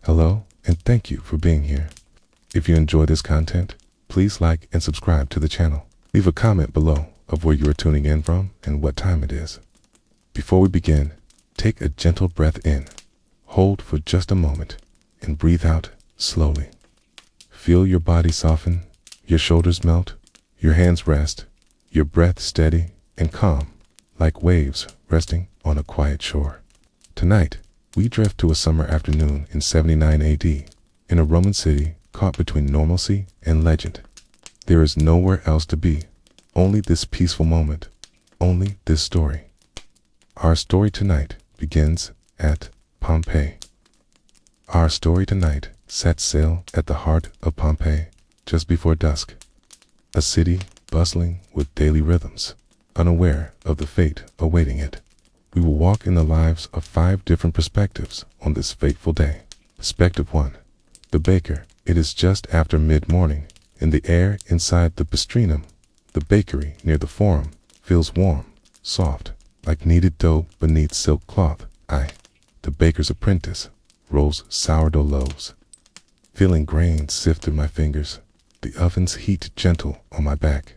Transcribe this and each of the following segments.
Hello, and thank you for being here. If you enjoy this content, please like and subscribe to the channel. Leave a comment below of where you are tuning in from and what time it is. Before we begin, take a gentle breath in, hold for just a moment, and breathe out slowly. Feel your body soften, your shoulders melt, your hands rest, your breath steady and calm, like waves resting on a quiet shore. Tonight, we drift to a summer afternoon in 79 AD, in a Roman city caught between normalcy and legend. There is nowhere else to be, only this peaceful moment, only this story. Our story tonight begins at Pompeii. Our story tonight sets sail at the heart of Pompeii just before dusk, a city bustling with daily rhythms, unaware of the fate awaiting it. We will walk in the lives of 5 different perspectives on this fateful day. Perspective 1. The baker. It is just after mid-morning, and the air inside the Pastrinum, the bakery near the Forum, feels warm, soft, like kneaded dough beneath silk cloth. I, the baker's apprentice, rolls sourdough loaves. Feeling grains sift through my fingers, the oven's heat gentle on my back.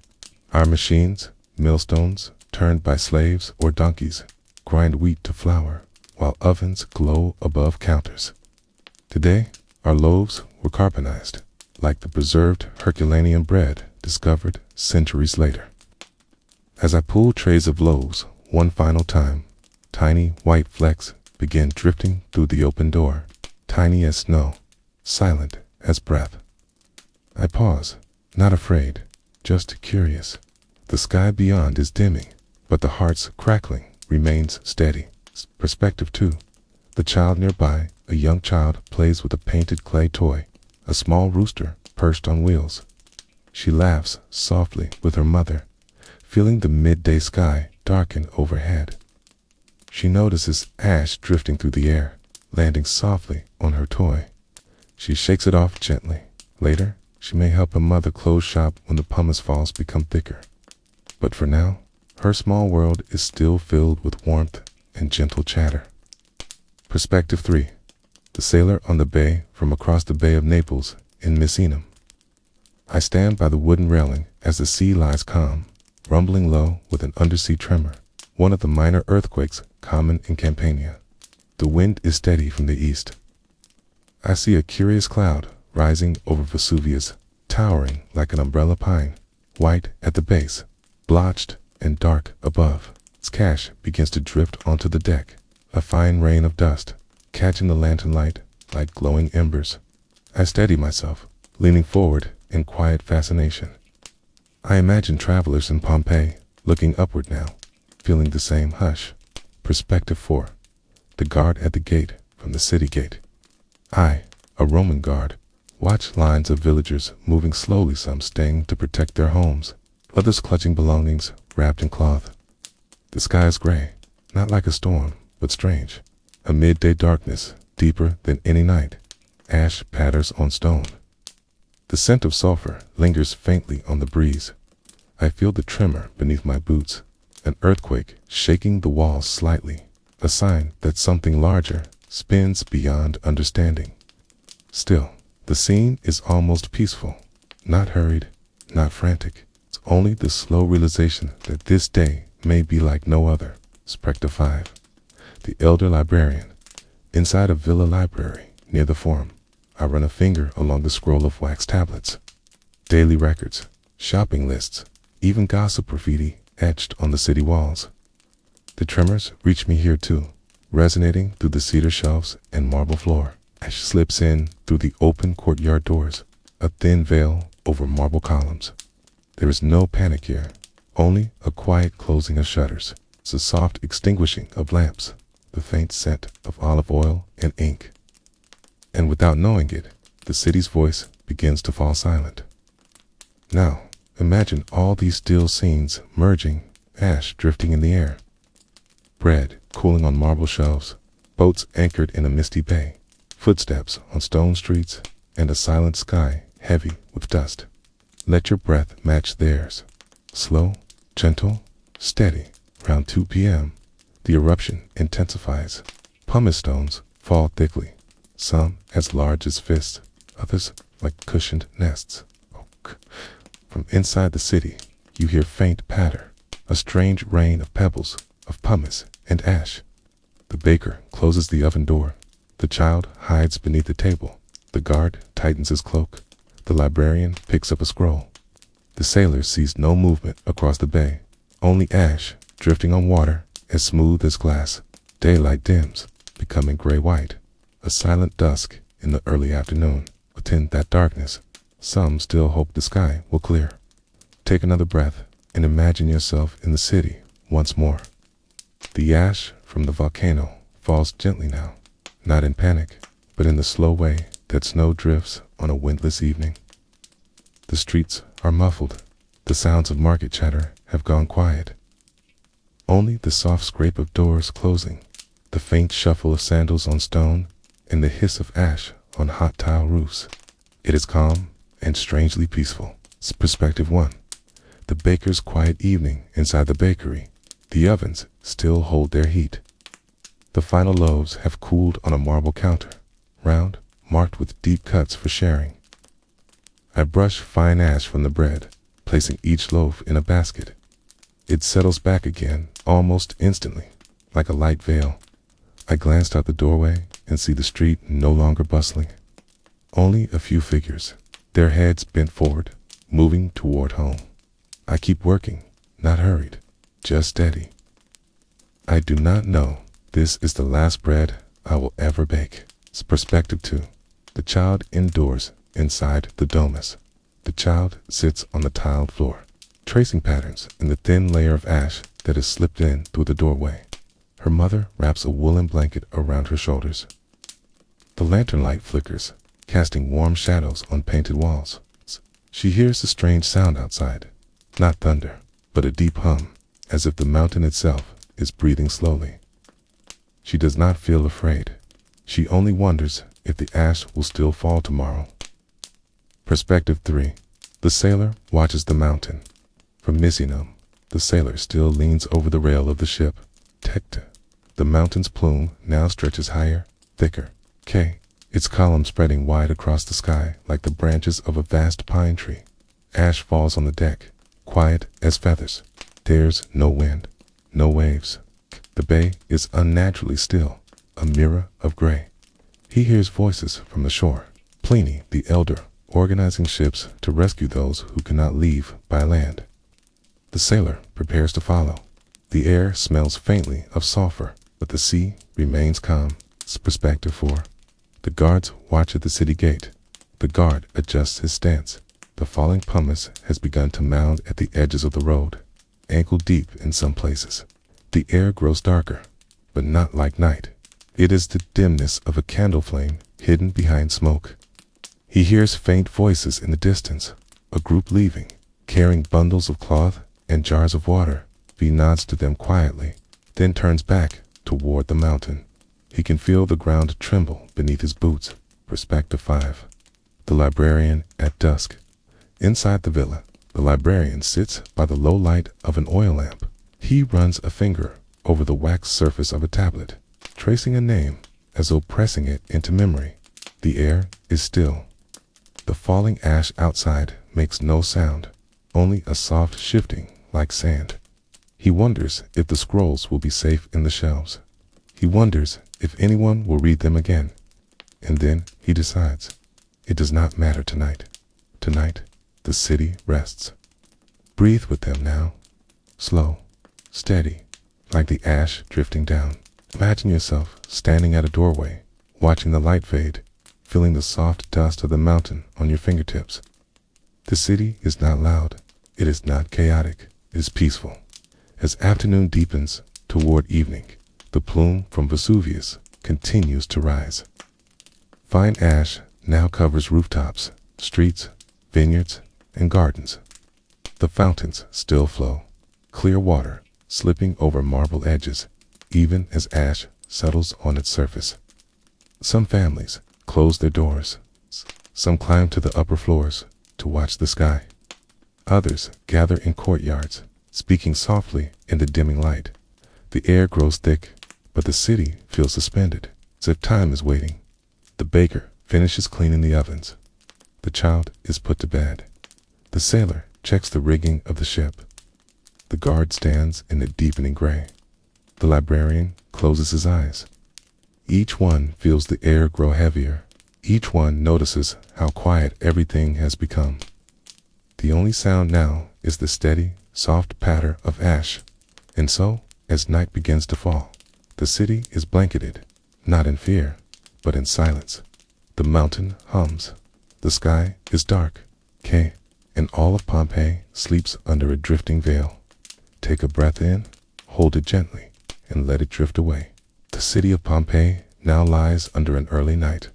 Our machines, millstones, turned by slaves or donkeys, grind wheat to flour, while ovens glow above counters. Today, our loaves were carbonized, like the preserved Herculaneum bread discovered centuries later. As I pull trays of loaves one final time, tiny white flecks begin drifting through the open door, tiny as snow, silent as breath. I pause, not afraid, just curious. The sky beyond is dimming, but the heart's crackling remains steady. Perspective 2. The child nearby, a young child, plays with a painted clay toy, a small rooster perched on wheels. She laughs softly with her mother, feeling the midday sky darken overhead. She notices ash drifting through the air, landing softly on her toy. She shakes it off gently. Later, she may help her mother close shop when the pumice falls become thicker. But for now, her small world is still filled with warmth and gentle chatter. Perspective 3. The sailor on the bay from across the Bay of Naples in Misenum. I stand by the wooden railing as the sea lies calm, rumbling low with an undersea tremor, one of the minor earthquakes common in Campania. The wind is steady from the east. I see a curious cloud rising over Vesuvius, towering like an umbrella pine, white at the base, blotched and dark above. Its cache begins to drift onto the deck, a fine rain of dust, catching the lantern light like glowing embers. I steady myself, leaning forward in quiet fascination. I imagine travelers in Pompeii, looking upward now, feeling the same hush. Perspective 4. The guard at the gate from the city gate. I, a Roman guard, watch lines of villagers moving slowly, some staying to protect their homes, others clutching belongings wrapped in cloth. The sky is gray, not like a storm, but strange. A midday darkness, deeper than any night. Ash patters on stone. The scent of sulfur lingers faintly on the breeze. I feel the tremor beneath my boots, an earthquake shaking the walls slightly, a sign that something larger spins beyond understanding. Still, the scene is almost peaceful, not hurried, not frantic. It's only the slow realization that this day may be like no other. Perspective 5. The elder librarian. Inside a villa library near the Forum, I run a finger along the scroll of wax tablets. Daily records, shopping lists, even gossip graffiti etched on the city walls. The tremors reach me here too, resonating through the cedar shelves and marble floor. Ash slips in through the open courtyard doors, a thin veil over marble columns. There is no panic here, only a quiet closing of shutters. It's a soft extinguishing of lamps, the faint scent of olive oil and ink. And without knowing it, the city's voice begins to fall silent. Now, imagine all these still scenes merging, ash drifting in the air, bread cooling on marble shelves, boats anchored in a misty bay, footsteps on stone streets, and a silent sky heavy with dust. Let your breath match theirs. Slow, gentle, steady. Around 2 p.m., the eruption intensifies. Pumice stones fall thickly. some as large as fists, others like cushioned nests. From inside the city, you hear faint patter, a strange rain of pebbles, of pumice and ash. The baker closes the oven door. The child hides beneath the table. The guard tightens his cloak. The librarian picks up a scroll. The sailor sees no movement across the bay, only ash drifting on water as smooth as glass. Daylight dims, becoming gray-white, a silent dusk in the early afternoon. Within that darkness, some still hope the sky will clear. Take another breath and imagine yourself in the city once more. The ash from the volcano falls gently now, not in panic, but in the slow way that snow drifts on a windless evening. The streets are muffled. The sounds of market chatter have gone quiet. Only the soft scrape of doors closing, the faint shuffle of sandals on stone, and the hiss of ash on hot tile roofs. It is calm and strangely peaceful. Perspective 1. The baker's quiet evening inside the bakery. The ovens still hold their heat. The final loaves have cooled on a marble counter, round, marked with deep cuts for sharing. I brush fine ash from the bread, placing each loaf in a basket. It settles back again almost instantly, like a light veil. I glanced out the doorway and see the street no longer bustling. Only a few figures, their heads bent forward, moving toward home. I keep working, not hurried, just steady. I do not know this is the last bread I will ever bake. Perspective 2. The child indoors, inside the domus. The child sits on the tiled floor, tracing patterns in the thin layer of ash that has slipped in through the doorway. Her mother wraps a woolen blanket around her shoulders. The lantern light flickers, casting warm shadows on painted walls. She hears the strange sound outside, not thunder, but a deep hum, as if the mountain itself is breathing slowly. She does not feel afraid. She only wonders if the ash will still fall tomorrow. Perspective 3. The sailor watches the mountain. From Misenum, the sailor still leans over the rail of the ship. Tecta. The mountain's plume now stretches higher, thicker. K. Its column spreading wide across the sky like the branches of a vast pine tree. Ash falls on the deck, quiet as feathers. There's no wind, no waves. The bay is unnaturally still, a mirror of gray. He hears voices from the shore. Pliny the Elder, organizing ships to rescue those who cannot leave by land. The sailor prepares to follow. The air smells faintly of sulfur, but the sea remains calm. Perspective 4. The guards watch at the city gate. The guard adjusts his stance. The falling pumice has begun to mound at the edges of the road, ankle deep in some places. The air grows darker, but not like night. It is the dimness of a candle flame hidden behind smoke. He hears faint voices in the distance, a group leaving, carrying bundles of cloth and jars of water. He nods to them quietly, then turns back toward the mountain. He can feel the ground tremble beneath his boots. Perspective 5. The librarian at dusk. Inside the villa, the librarian sits by the low light of an oil lamp. He runs a finger over the waxed surface of a tablet, tracing a name as though pressing it into memory. The air is still. The falling ash outside makes no sound, only a soft shifting like sand. He wonders if the scrolls will be safe in the shelves. He wonders if anyone will read them again. And then he decides, it does not matter tonight. Tonight, the city rests. Breathe with them now, slow, steady, like the ash drifting down. Imagine yourself standing at a doorway, watching the light fade, feeling the soft dust of the mountain on your fingertips. The city is not loud. It is not chaotic. It is peaceful. As afternoon deepens toward evening, the plume from Vesuvius continues to rise. Fine ash now covers rooftops, streets, vineyards, and gardens. The fountains still flow, clear water slipping over marble edges, even as ash settles on its surface. Some families close their doors. Some climb to the upper floors to watch the sky. Others gather in courtyards, speaking softly in the dimming light. The air grows thick, but the city feels suspended, as if time is waiting. The baker finishes cleaning the ovens. The child is put to bed. The sailor checks the rigging of the ship. The guard stands in the deepening gray. The librarian closes his eyes. Each one feels the air grow heavier. Each one notices how quiet everything has become. The only sound now is the steady, soft patter of ash. And so, as night begins to fall, the city is blanketed, not in fear, but in silence. The mountain hums. The sky is dark, and all of Pompeii sleeps under a drifting veil. Take a breath in, hold it gently, and let it drift away. The city of Pompeii now lies under an early night.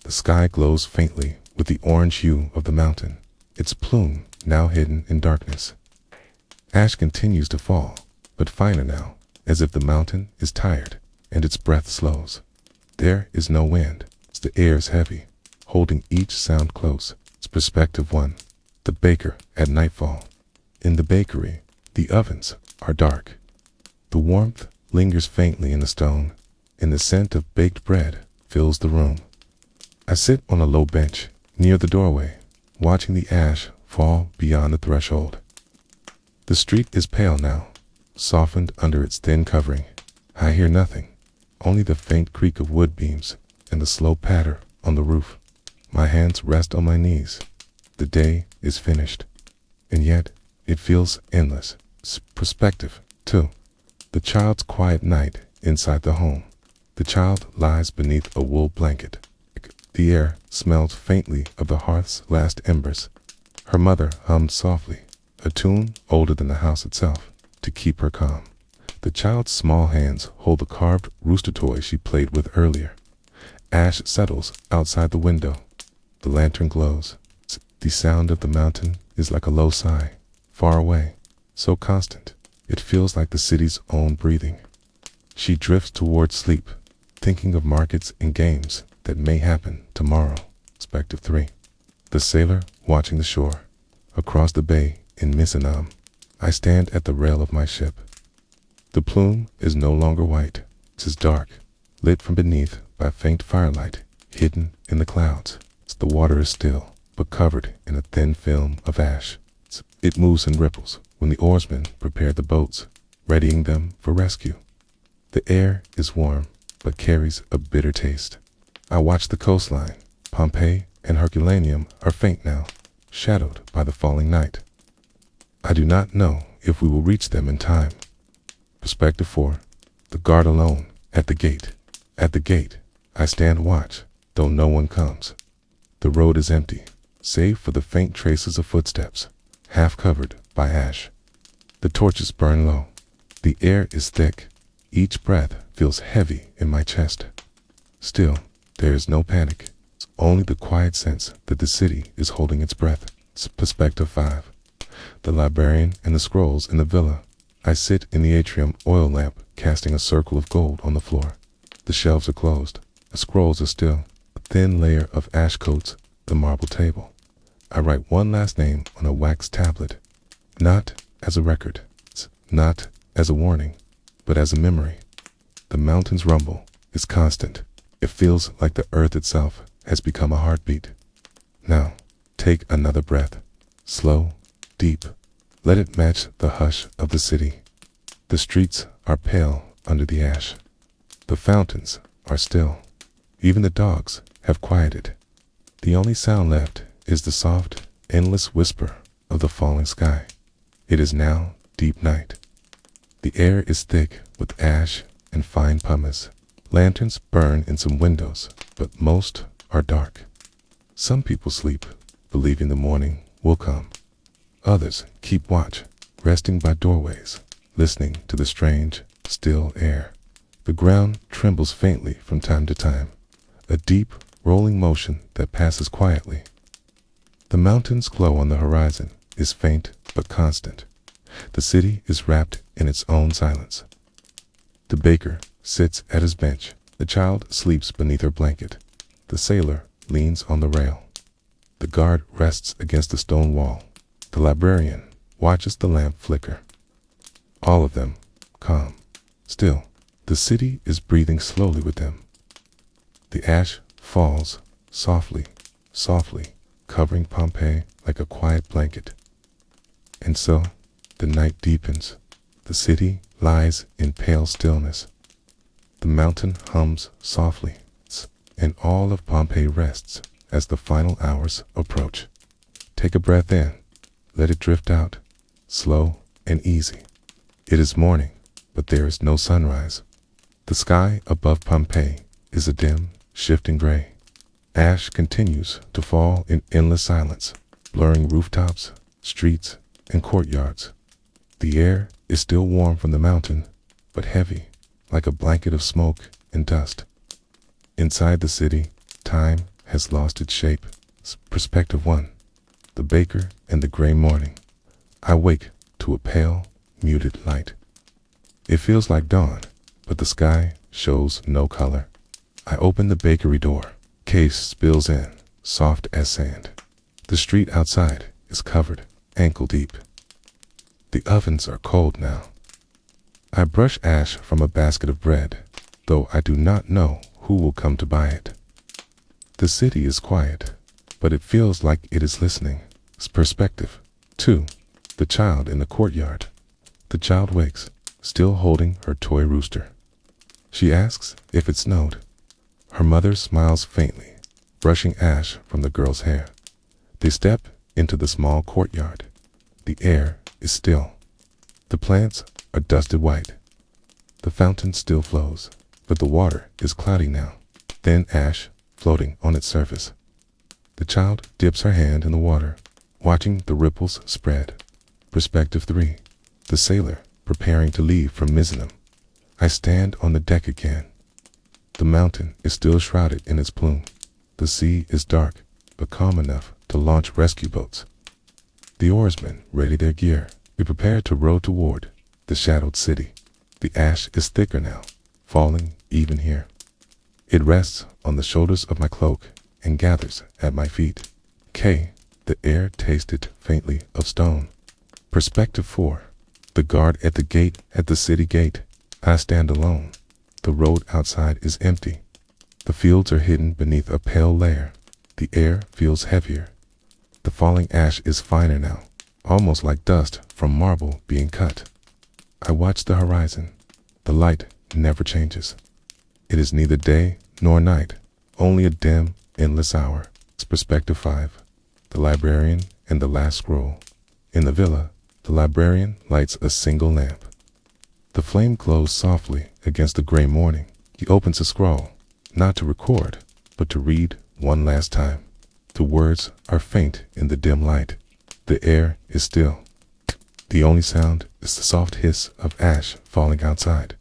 The sky glows faintly with the orange hue of the mountain, its plume now hidden in darkness. Ash continues to fall, but finer now, as if the mountain is tired and its breath slows. There is no wind. The air is heavy, holding each sound close. It's perspective 1. The baker at nightfall. In the bakery, the ovens are dark. The warmth lingers faintly in the stone, and the scent of baked bread fills the room. I sit on a low bench near the doorway, watching the ash fall beyond the threshold. The street is pale now, softened under its thin covering. I hear nothing, only the faint creak of wood beams and the slow patter on the roof. My hands rest on my knees. The day is finished, and yet it feels endless. Perspective 2. The child's quiet night inside the home. The child lies beneath a wool blanket. The air smells faintly of the hearth's last embers. Her mother hummed softly, a tune older than the house itself, to keep her calm. The child's small hands hold the carved rooster toy she played with earlier. Ash settles outside the window. The lantern glows. The sound of the mountain is like a low sigh, far away, so constant, it feels like the city's own breathing. She drifts towards sleep, thinking of markets and games that may happen tomorrow. Perspective 3. The sailor watching the shore. Across the bay in Misenum, I stand at the rail of my ship. The plume is no longer white. It is dark, lit from beneath by faint firelight, hidden in the clouds. The water is still, but covered in a thin film of ash. It moves in ripples when the oarsmen prepare the boats, readying them for rescue. The air is warm, but carries a bitter taste. I watch the coastline. Pompeii and Herculaneum are faint now, shadowed by the falling night. I do not know if we will reach them in time. Perspective 4. The guard alone, at the gate. At the gate, I stand watch, though no one comes. The road is empty, save for the faint traces of footsteps, half covered by ash. The torches burn low. The air is thick. Each breath feels heavy in my chest. Still, there is no panic, only the quiet sense that the city is holding its breath. Perspective 5. The librarian and the scrolls in the villa. I sit in the atrium oil lamp, casting a circle of gold on the floor. The shelves are closed. The scrolls are still. A thin layer of ash coats the marble table. I write one last name on a wax tablet, not as a record, not as a warning, but as a memory. The mountain's rumble is constant. It feels like the earth itself has become a heartbeat. Now, take another breath, slow, deep. Let it match the hush of the city. The streets are pale under the ash. The fountains are still. Even the dogs have quieted. The only sound left is the soft, endless whisper of the falling sky. It is now deep night. The air is thick with ash and fine pumice. Lanterns burn in some windows, but most are dark. Some people sleep, believing the morning will come. Others keep watch, resting by doorways, listening to the strange, still air. The ground trembles faintly from time to time, a deep, rolling motion that passes quietly. The mountain's glow on the horizon is faint but constant. The city is wrapped in its own silence. The baker sits at his bench. The child sleeps beneath her blanket. The sailor leans on the rail. The guard rests against the stone wall. The librarian watches the lamp flicker. All of them calm. Still, the city is breathing slowly with them. The ash falls softly, softly, covering Pompeii like a quiet blanket. And so, the night deepens. The city lies in pale stillness. The mountain hums softly, and all of Pompeii rests as the final hours approach. Take a breath in. Let it drift out, slow and easy. It is morning, but there is no sunrise. The sky above Pompeii is a dim, shifting gray. Ash continues to fall in endless silence, blurring rooftops, streets, and courtyards. The air is still warm from the mountain, but heavy, like a blanket of smoke and dust. Inside the city, time has lost its shape. Perspective 1. The baker and the gray morning. I wake to a pale, muted light. It feels like dawn, but the sky shows no color. I open the bakery door. Case spills in, soft as sand. The street outside is covered, ankle deep. The ovens are cold now. I brush ash from a basket of bread, though I do not know who will come to buy it. The city is quiet, but it feels like it is listening. Perspective 2. The child in the courtyard. The child wakes, still holding her toy rooster. She asks if it snowed. Her mother smiles faintly, brushing ash from the girl's hair. They step into the small courtyard. The air is still. The plants are dusted white. The fountain still flows, but the water is cloudy now, thin ash floating on its surface. The child dips her hand in the water, watching the ripples spread. Perspective 3. The sailor preparing to leave from Misenum. I stand on the deck again. The mountain is still shrouded in its plume. The sea is dark, but calm enough to launch rescue boats. The oarsmen ready their gear. We prepare to row toward the shadowed city. The ash is thicker now, falling even here. It rests on the shoulders of my cloak and gathers at my feet. The air tasted faintly of stone. Perspective 4. The guard at the gate at the city gate. I stand alone. The road outside is empty. The fields are hidden beneath a pale layer. The air feels heavier. The falling ash is finer now, almost like dust from marble being cut. I watch the horizon. The light never changes. It is neither day nor night, only a dim, endless hour. Perspective 5. The librarian and the last scroll. In the villa, the librarian lights a single lamp. The flame glows softly against the gray morning. He opens a scroll, not to record, but to read one last time. The words are faint in the dim light. The air is still. The only sound is the soft hiss of ash falling outside.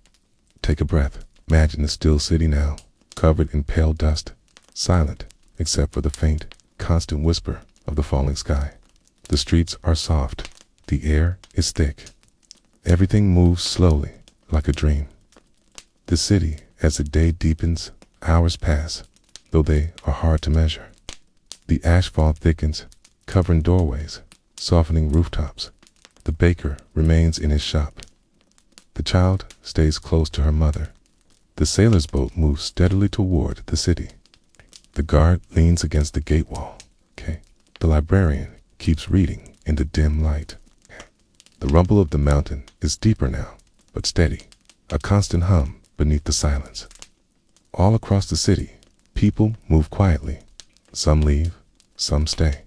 Take a breath. Imagine the still city now, covered in pale dust, silent except for the faint, constant whisper of the falling sky. The streets are soft. The air is thick. Everything moves slowly, like a dream. The city, as the day deepens, hours pass, though they are hard to measure. The ashfall thickens, covering doorways, softening rooftops. The baker remains in his shop. The child stays close to her mother. The sailor's boat moves steadily toward the city. The guard leans against the gate wall. The librarian keeps reading in the dim light. The rumble of the mountain is deeper now, but steady, a constant hum beneath the silence. All across the city, people move quietly. Some leave, some stay.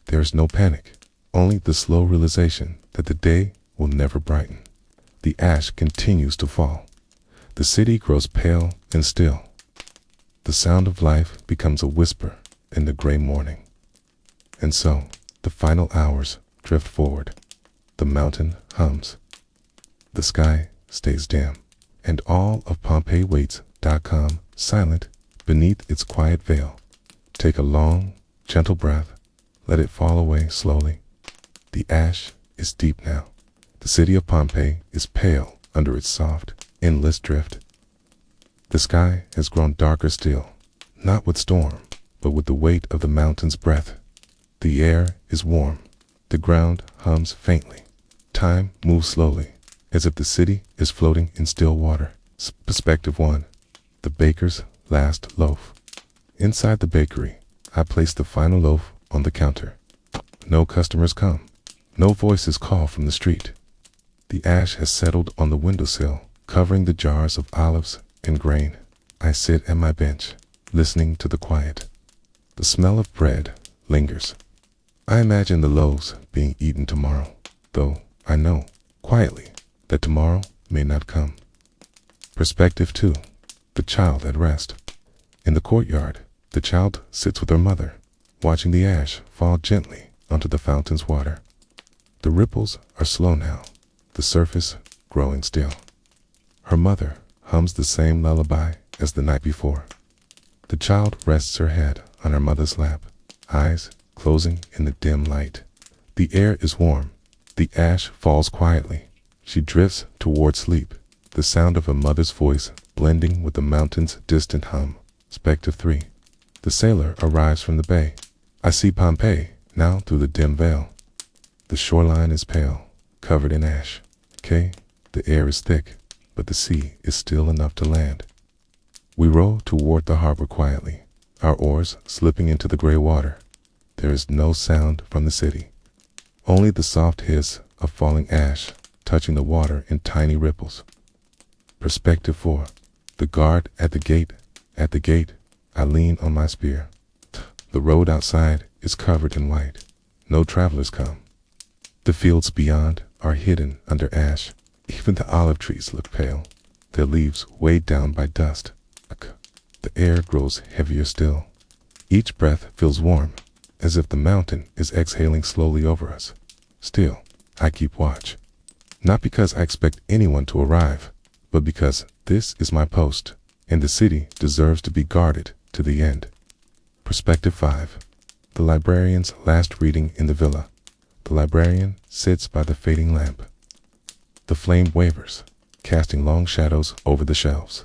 There is no panic, only the slow realization that the day will never brighten. The ash continues to fall. The city grows pale and still. The sound of life becomes a whisper in the gray morning. And so, the final hours drift forward. The mountain hums. The sky stays dim, and all of Pompeii waits. Silent beneath its quiet veil. Take a long, gentle breath. Let it fall away slowly. The ash is deep now. The city of Pompeii is pale under its soft, endless drift. The sky has grown darker still, not with storm, but with the weight of the mountain's breath. The air is warm. The ground hums faintly. Time moves slowly, as if the city is floating in still water. Perspective 1. The baker's last loaf. Inside the bakery, I place the final loaf on the counter. No customers come. No voices call from the street. The ash has settled on the windowsill, covering the jars of olives and grain. I sit at my bench, listening to the quiet. The smell of bread lingers. I imagine the loaves being eaten tomorrow, though I know, quietly, that tomorrow may not come. Perspective 2. The child at rest. In the courtyard, the child sits with her mother, watching the ash fall gently onto the fountain's water. The ripples are slow now, the surface growing still. Her mother hums the same lullaby as the night before. The child rests her head on her mother's lap, eyes closing in the dim light. The air is warm. The ash falls quietly. She drifts toward sleep, the sound of her mother's voice blending with the mountain's distant hum. Perspective 3. The sailor arrives from the bay. I see Pompeii now through the dim veil. The shoreline is pale, covered in ash. The air is thick, but the sea is still enough to land. We row toward the harbor quietly, our oars slipping into the gray water. There is no sound from the city, only the soft hiss of falling ash touching the water in tiny ripples. Perspective 4. The guard at the gate. At the gate, I lean on my spear. The road outside is covered in white. No travelers come. The fields beyond are hidden under ash. Even the olive trees look pale, their leaves weighed down by dust. The air grows heavier still. Each breath feels warm, as if the mountain is exhaling slowly over us. Still, I keep watch. Not because I expect anyone to arrive, but because this is my post, and the city deserves to be guarded to the end. Perspective 5. The librarian's last reading in the villa. The librarian sits by the fading lamp. The flame wavers, casting long shadows over the shelves.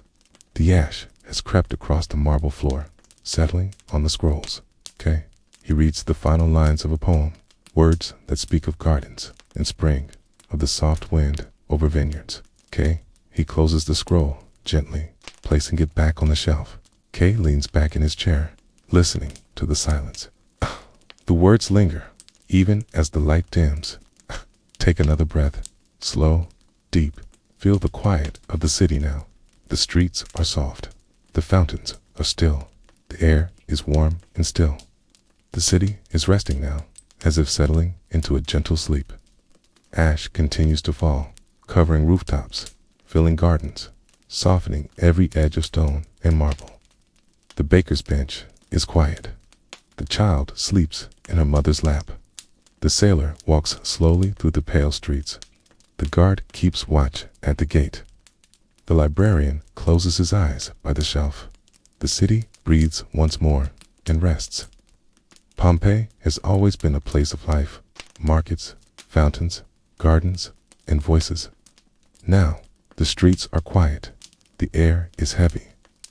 The ash has crept across the marble floor, settling on the scrolls. He reads the final lines of a poem, words that speak of gardens and spring, of the soft wind over vineyards. He closes the scroll gently, placing it back on the shelf. Leans back in his chair, listening to the silence. The words linger, even as the light dims. Take another breath, slow, deep. Feel the quiet of the city now. The streets are soft. The fountains are still. The air is warm and still. The city is resting now, as if settling into a gentle sleep. Ash continues to fall, covering rooftops, filling gardens, softening every edge of stone and marble. The baker's bench is quiet. The child sleeps in her mother's lap. The sailor walks slowly through the pale streets. The guard keeps watch at the gate. The librarian closes his eyes by the shelf. The city breathes once more and rests. Pompeii has always been a place of life, markets, fountains, gardens, and voices. Now, the streets are quiet. The air is heavy.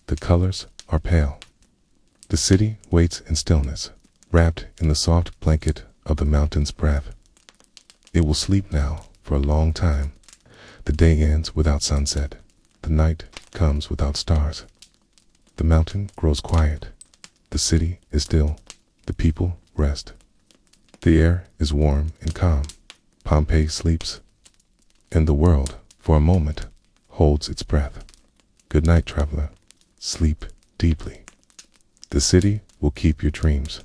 The colors are pale. The city waits in stillness, wrapped in the soft blanket of the mountain's breath. It will sleep now for a long time. The day ends without sunset. The night comes without stars. The mountain grows quiet. The city is still. The people rest. The air is warm and calm. Pompeii sleeps. And the world, for a moment, holds its breath. Good night, traveler. Sleep deeply. The city will keep your dreams.